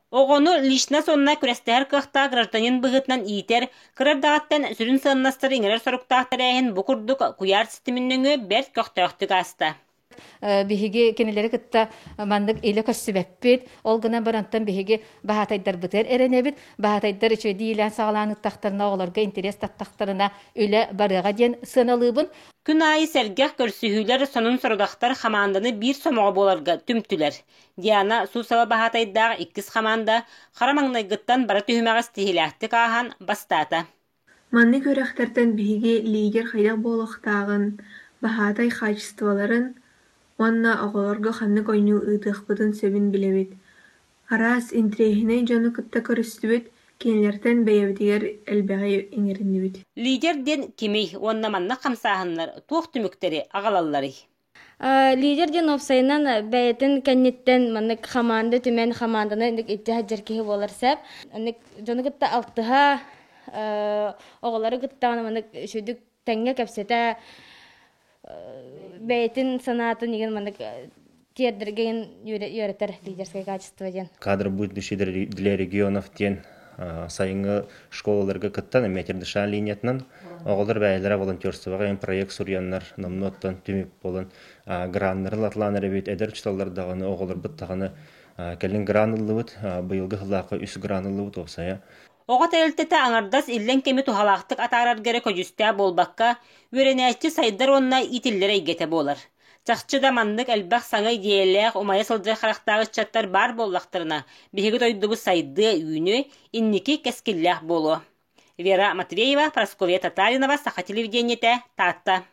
Оғону лишна сонна күрәстәһәр кыхта гражданин быгытнан иитер, кырар дағаттан сүрін сыннастыр иңерер соруктаахтар әйін бу курдук куяр системиннөңө бәрт көқтөөхтүк аста. Биһиги кенелери кытта мандык иле көссүбэппит, ол гына барантан биһиги баһатайдар бытыр эренебит, баһатайдар иче диилэн сагалааныттахтарына оҕолорго интерес таттахтарына үле барыга диэн сыналыыбын. Күн айы сәргәх көрсүһүләр сонун сорудахтар хамаанданы бир сомоҕо буоларга түмтүлэр. Диана суусаба баһатайдаах иккис хамаанда харамаңнайгыттан бара түһүмэҕэс тиһилээхтик ааһан бастаата. Манны көрөхтөртөн биһиги лидер хайдах буолуохтаагын, баһаатай качестволарын, уонна оҕолорго ханнык ойнуу ыытыахпытын сөбүн билебит. Араас интриэһинэй дьону кытта көрүстүбүт, кинилэртэн бэйэбитигэр элбэҕи иҥириннибит. Лидер ден кимей уонна манна хамсааһыннар туох түмүктери аҕалаллары. Лидер ден опсайынан бәйтін кәннеттен маннык хаманды түмен хаманданы итті хаджаркеһи болар сәп. Жоны кытта алтыха оғалары кыттағаны маннык шүдік тәңге кәпсеті бәйтін санатын еген маннык тердерген йөрөтер лидерское качество ден. Кадр будущий для регионов ден сайынгы школаларга кыттан метрдыша линиятынан оголор бәйләре волонтерствога проект сурьяннар номноттан түмүп болон граннар латланыр бит эдер чталлардагы оголор быттаганы келин гранлыбыт быйылгы хылакы 3 гранлыбыт осая. Оҕот элтете аңардас иллен кеми тухалаахтык атаарар гере көжүстää болбакка үөренээччи сайдар онна итиллер эйгете болар. Чахчы да маннык элбэх саңа идеялээх умайа сылдыр харахтагы чаттар бар боллахтарына биһиги тойдубу сайды үүнү инники кескиллээх болу. Вера Матвеева, Прасковья Татаринова, Саха телевидениете, Татта.